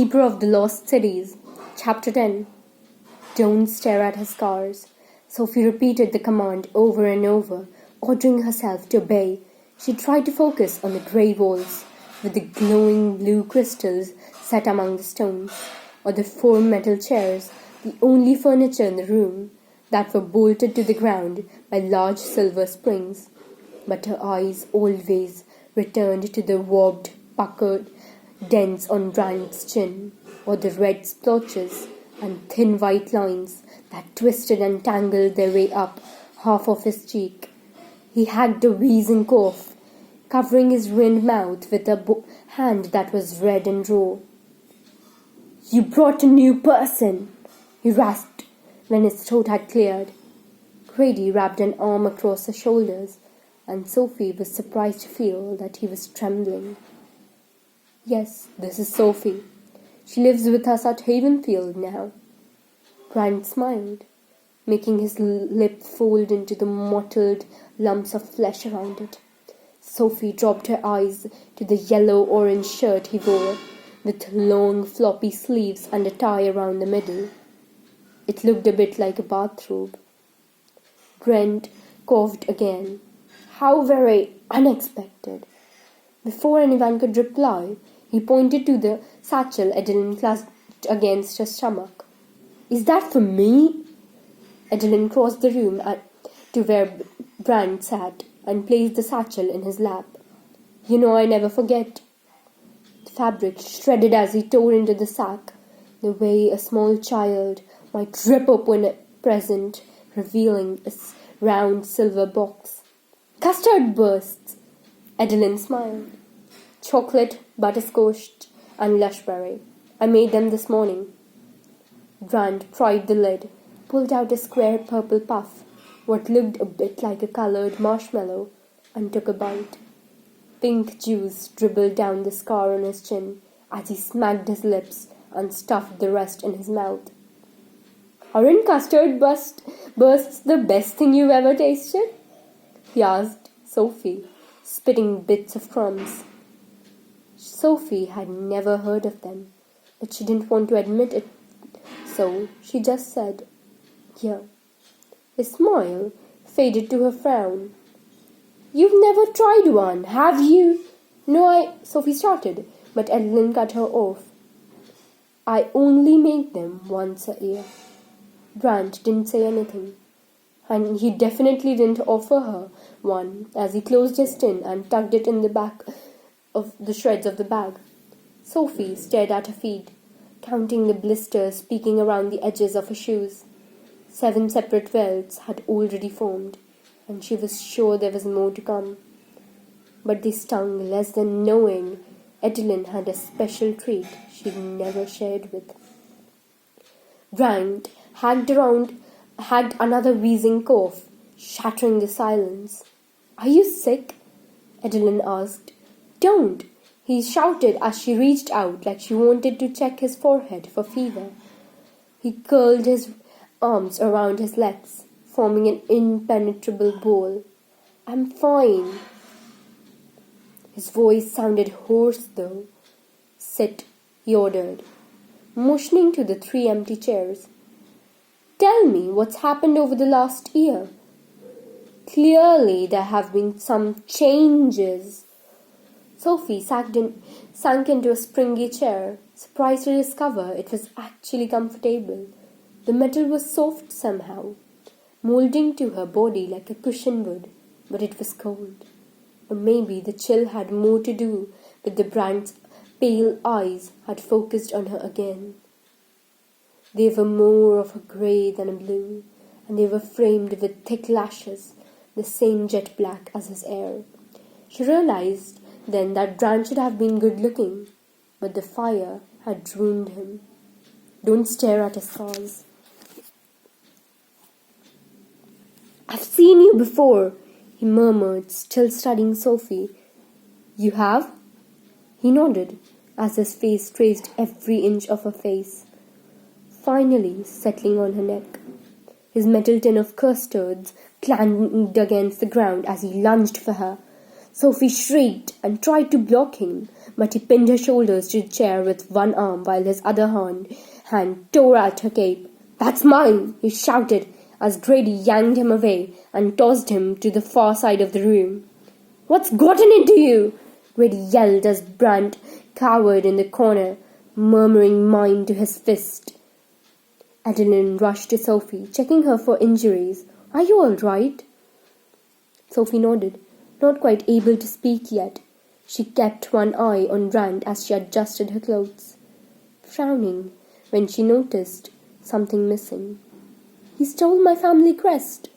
Keeper of the Lost Cities. Chapter 10. Don't stare at his scars. Sophie repeated the command over and over, ordering herself to obey. She tried to focus on the grey walls, with the glowing blue crystals set among the stones, or the 4 metal chairs, the only furniture in the room, that were bolted to the ground by large silver springs. But her eyes always returned to the warped, puckered dents on Brand's chin, or the red splotches and thin white lines that twisted and tangled their way up half of his cheek. He had a wheezing cough, covering his ruined mouth with a hand that was red and raw. "You brought a new person," he rasped when his throat had cleared. Grady wrapped an arm across her shoulders, and Sophie was surprised to feel that he was trembling. "Yes, this is Sophie. She lives with us at Havenfield now." Brand smiled, making his lip fold into the mottled lumps of flesh around it. Sophie dropped her eyes to the yellow-orange shirt he wore, with long floppy sleeves and a tie around the middle. It looked a bit like a bathrobe. Brent coughed again. How very unexpected. Before anyone could reply, he pointed to the satchel Adeline clasped against her stomach. "Is that for me?" Adeline crossed the room to where Brand sat and placed the satchel in his lap. "You know I never forget." The fabric shredded as he tore into the sack, the way a small child might rip open a present, revealing a round silver box. "Custard bursts!" Adeline smiled. "Chocolate, butterscotch, and lushberry. I made them this morning." Brand pried the lid, pulled out a square purple puff, what looked a bit like a colored marshmallow, and took a bite. Pink juice dribbled down the scar on his chin as he smacked his lips and stuffed the rest in his mouth. "Aren't custard bursts the best thing you've ever tasted?" he asked Sophie, spitting bits of crumbs. Sophie had never heard of them, but she didn't want to admit it, so she just said, "Yeah." His smile faded to her frown. "You've never tried one, have you?" "No, Sophie started, but Adeline cut her off. "I only make them once a year." Brand didn't say anything, and he definitely didn't offer her one as he closed his tin and tucked it in the back of the shreds of the bag. Sophie stared at her feet, counting the blisters peeking around the edges of her shoes. 7 separate welts had already formed, and she was sure there was more to come. But they stung less than knowing Adeline had a special treat she'd never shared with. Brand had another wheezing cough, shattering the silence. "Are you sick?" Adeline asked. "Don't!" he shouted as she reached out like she wanted to check his forehead for fever. He curled his arms around his legs, forming an impenetrable ball. "I'm fine." His voice sounded hoarse though. "Sit," he ordered, motioning to the 3 empty chairs. "Tell me what's happened over the last year." "Clearly there have been some changes." Sophie sank into a springy chair, surprised to discover it was actually comfortable. The metal was soft somehow, molding to her body like a cushion would, but it was cold. Or maybe the chill had more to do with the Brand's pale eyes had focused on her again. They were more of a grey than a blue, and they were framed with thick lashes, the same jet black as his hair. She realized then that Brand should have been good-looking, but the fire had ruined him. "Don't stare at his scars." "I've seen you before," he murmured, still studying Sophie. "You have?" He nodded, as his face traced every inch of her face, finally settling on her neck. His metal tin of custards clanged against the ground as he lunged for her. Sophie shrieked and tried to block him, but he pinned her shoulders to the chair with one arm while his other hand tore at her cape. "That's mine!" he shouted as Grady yanked him away and tossed him to the far side of the room. "What's gotten into you?" Grady yelled as Brant cowered in the corner, murmuring mine to his fist. Adeline rushed to Sophie, checking her for injuries. "Are you all right?" Sophie nodded, not quite able to speak yet. She kept one eye on Brant as she adjusted her clothes, frowning when she noticed something missing. "He stole my family crest."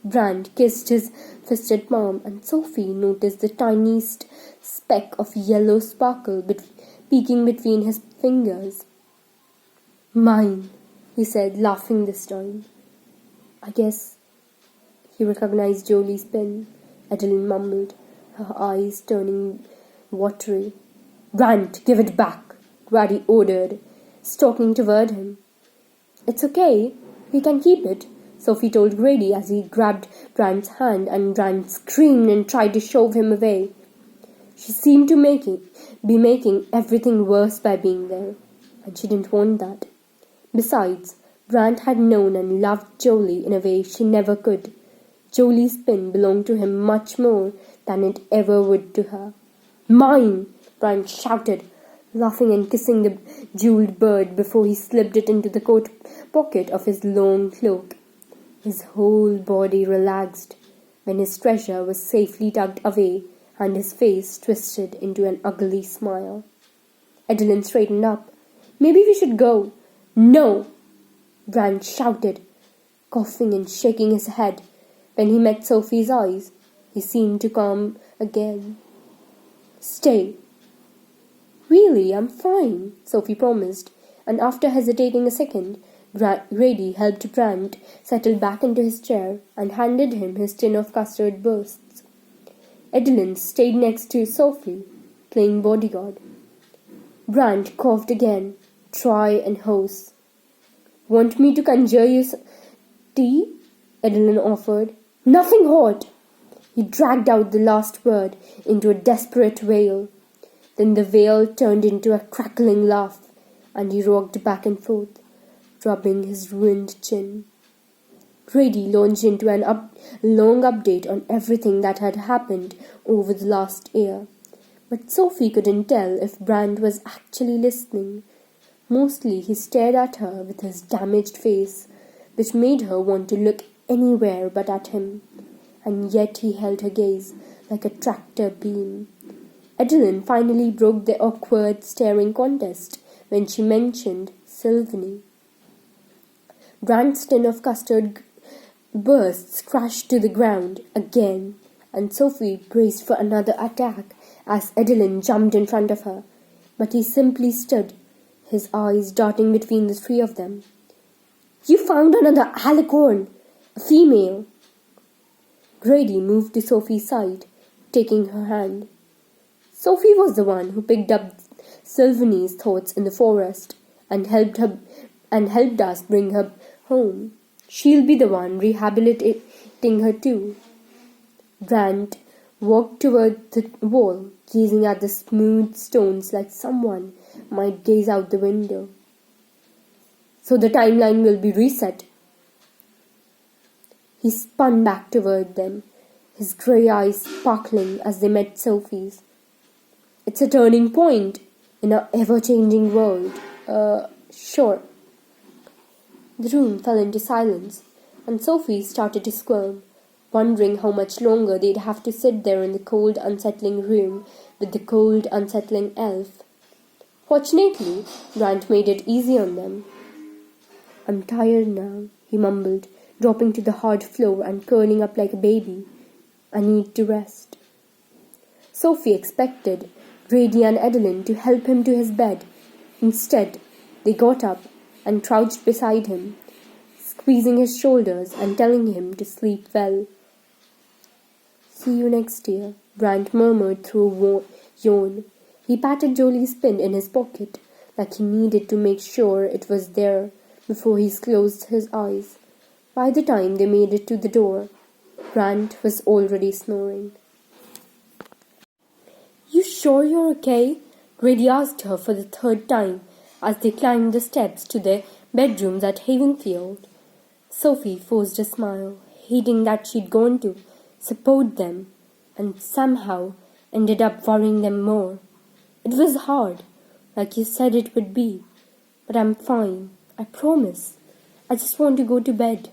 Brant kissed his fisted palm, and Sophie noticed the tiniest speck of yellow sparkle peeking between his fingers. "Mine," he said, laughing this time. "I guess he recognized Jolie's pin," Adeline mumbled, her eyes turning watery. "Brant, give it back," Grady ordered, stalking toward him. "It's okay, we can keep it," Sophie told Grady as he grabbed Brant's hand, and Brant screamed and tried to shove him away. She seemed to be making everything worse by being there, and she didn't want that. Besides, Brant had known and loved Jolie in a way she never could. Jolie's pin belonged to him much more than it ever would to her. "Mine!" Brant shouted, laughing and kissing the jeweled bird before he slipped it into the coat pocket of his long cloak. His whole body relaxed when his treasure was safely tucked away and his face twisted into an ugly smile. Adeline straightened up. "Maybe we should go." "No!" Brant shouted, coughing and shaking his head. When he met Sophie's eyes, he seemed to calm again. "Stay." "Really, I'm fine," Sophie promised, and after hesitating a second, Grady helped Brant settle back into his chair and handed him his tin of custard bursts. Adeline stayed next to Sophie, playing bodyguard. Brant coughed again, dry and hoarse. "Want me to conjure you tea?" Adeline offered. "Nothing hot." He dragged out the last word into a desperate wail. Then the wail turned into a crackling laugh, and he rocked back and forth, rubbing his ruined chin. Grady launched into a long update on everything that had happened over the last year, but Sophie couldn't tell if Brant was actually listening. Mostly he stared at her with his damaged face, which made her want to look anywhere but at him, and yet he held her gaze like a tractor beam. Adeline finally broke the awkward staring contest when she mentioned Sylvanie. Brant's tin of custard bursts crashed to the ground again, and Sophie braced for another attack as Adeline jumped in front of her, but he simply stood, his eyes darting between the three of them. "You found another alicorn, a female." Grady moved to Sophie's side, taking her hand. Sophie was the one who picked up Sylvanie's thoughts in the forest and helped us bring her home. She'll be the one rehabilitating her too. Brant walked toward the wall, gazing at the smooth stones like someone might gaze out the window. "So the timeline will be reset." He spun back toward them, his grey eyes sparkling as they met Sophie's. "It's a turning point in our ever-changing world. Sure." The room fell into silence, and Sophie started to squirm, wondering how much longer they'd have to sit there in the cold, unsettling room with the cold, unsettling elf. Fortunately, Brant made it easy on them. "I'm tired now," he mumbled, dropping to the hard floor and curling up like a baby. "I need to rest." Sophie expected Grady and Adeline to help him to his bed. Instead, they got up and crouched beside him, squeezing his shoulders and telling him to sleep well. "See you next year," Brant murmured through a yawn. He patted Jolie's pin in his pocket like he needed to make sure it was there before he closed his eyes. By the time they made it to the door, Brant was already snoring. sure you're okay?" Grady asked her for the third time as they climbed the steps to their bedrooms at Havenfield. Sophie forced a smile, hating that she'd gone to support them and somehow ended up worrying them more. "It was hard, like you said it would be, but I'm fine, I promise. I just want to go to bed."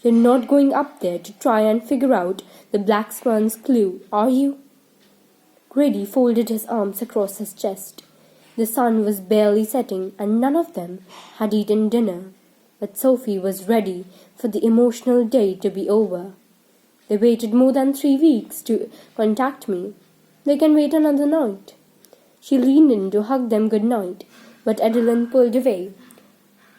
"You're not going up there to try and figure out the Black Swan's clue, are you?" Grady folded his arms across his chest. The sun was barely setting and none of them had eaten dinner, but Sophie was ready for the emotional day to be over. "They waited more than 3 weeks to contact me. They can wait another night." She leaned in to hug them good night, but Adeline pulled away.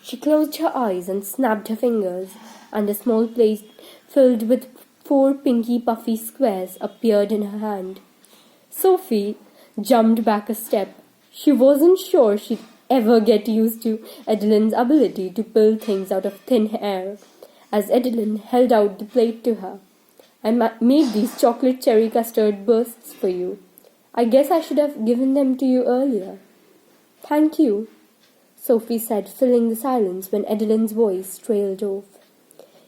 She closed her eyes and snapped her fingers, and a small plate filled with 4 pinky puffy squares appeared in her hand. Sophie jumped back a step. She wasn't sure she'd ever get used to Adeline's ability to pull things out of thin air, as Adeline held out the plate to her. "I made these chocolate cherry custard bursts for you. I guess I should have given them to you earlier." "Thank you," Sophie said, filling the silence when Adeline's voice trailed off.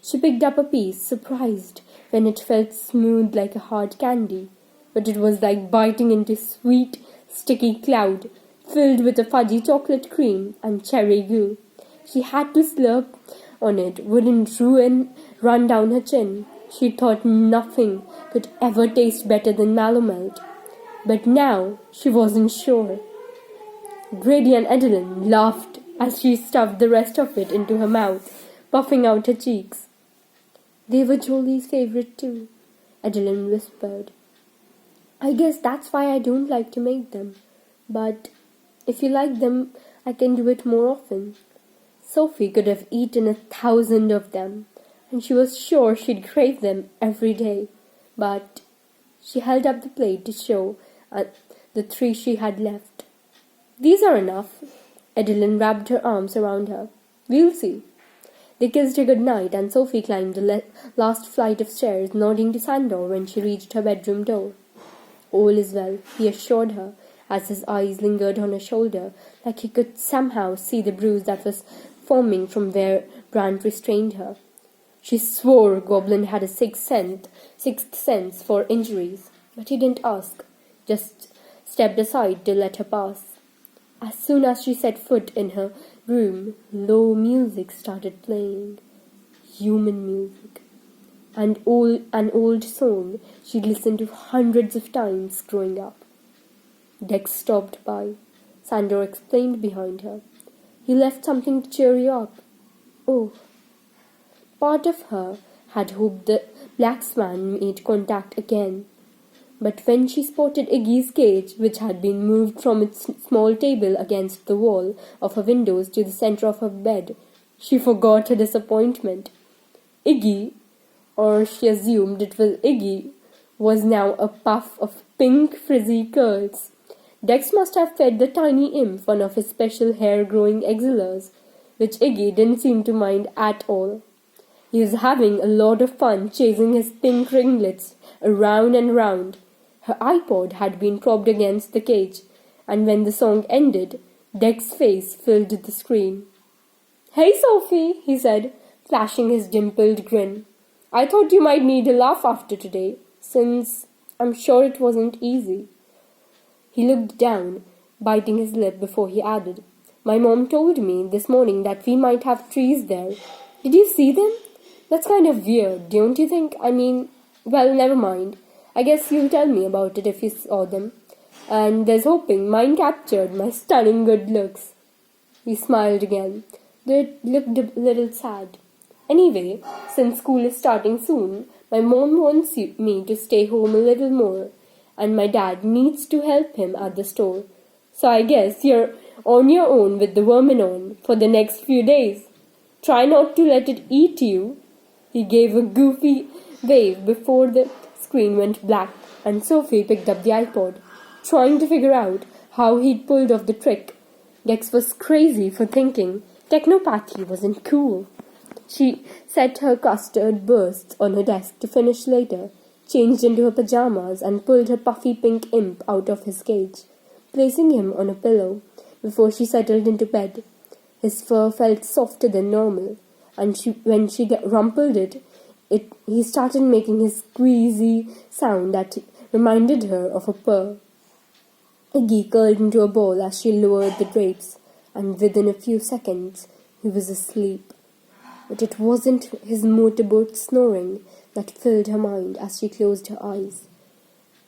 She picked up a piece, surprised when it felt smooth like a hard candy, but it was like biting into sweet, sticky cloud filled with a fudgy chocolate cream and cherry goo. She had to slurp on it, wouldn't run down her chin. She thought nothing could ever taste better than mallow melt, but now she wasn't sure. Grady and Adeline laughed as she stuffed the rest of it into her mouth, puffing out her cheeks. "They were Jolie's favorite too," Adeline whispered. "I guess that's why I don't like to make them. But if you like them, I can do it more often." Sophie could have eaten 1,000 of them, and she was sure she'd crave them every day. But she held up the plate to show the 3 she had left. "These are enough." Adeline wrapped her arms around her. "We'll see." They kissed her good night, and Sophie climbed the last flight of stairs, nodding to Sandor when she reached her bedroom door. "All is well," he assured her, as his eyes lingered on her shoulder, like he could somehow see the bruise that was forming from where Brant restrained her. She swore Goblin had a sixth sense for injuries, but he didn't ask, just stepped aside to let her pass. As soon as she set foot in her room, low music started playing. Human music. And an old song she'd listened to hundreds of times growing up. Dex stopped by. Sandor explained behind her. "He left something to cheer you up." "Oh." Part of her had hoped the Black Swan made contact again. But when she spotted Iggy's cage, which had been moved from its small table against the wall of her windows to the center of her bed, she forgot her disappointment. Iggy, or she assumed it was Iggy, was now a puff of pink frizzy curls. Dex must have fed the tiny imp one of his special hair-growing EXILEs, which Iggy didn't seem to mind at all. He was having a lot of fun chasing his pink ringlets around and round. Her iPod had been propped against the cage, and when the song ended, Dex's face filled the screen. "Hey, Sophie," he said, flashing his dimpled grin. "I thought you might need a laugh after today, since I'm sure it wasn't easy." He looked down, biting his lip before he added, "My mom told me this morning that we might have trees there. Did you see them? That's kind of weird, don't you think? Well, never mind. I guess you'll tell me about it if you saw them. And there's hoping mine captured my stunning good looks." He smiled again, though it looked a little sad. "Anyway, since school is starting soon, my mom wants me to stay home a little more, and my dad needs to help him at the store. So I guess you're on your own with the vermin on for the next few days. Try not to let it eat you." He gave a goofy wave before the screen went black, and Sophie picked up the iPod, trying to figure out how he'd pulled off the trick. Dex was crazy for thinking technopathy wasn't cool. She set her custard bursts on her desk to finish later, changed into her pajamas, and pulled her puffy pink imp out of his cage, placing him on a pillow before she settled into bed. His fur felt softer than normal, and when she rumpled it, he started making his squeezy sound that reminded her of a purr. Iggy curled into a ball as she lowered the drapes, and within a few seconds he was asleep. But it wasn't his motorboat snoring that filled her mind as she closed her eyes.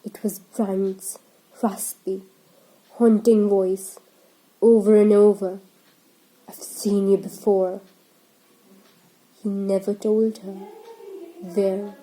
It was Brian's raspy, haunting voice, over and over. "I've seen you before." He never told her where.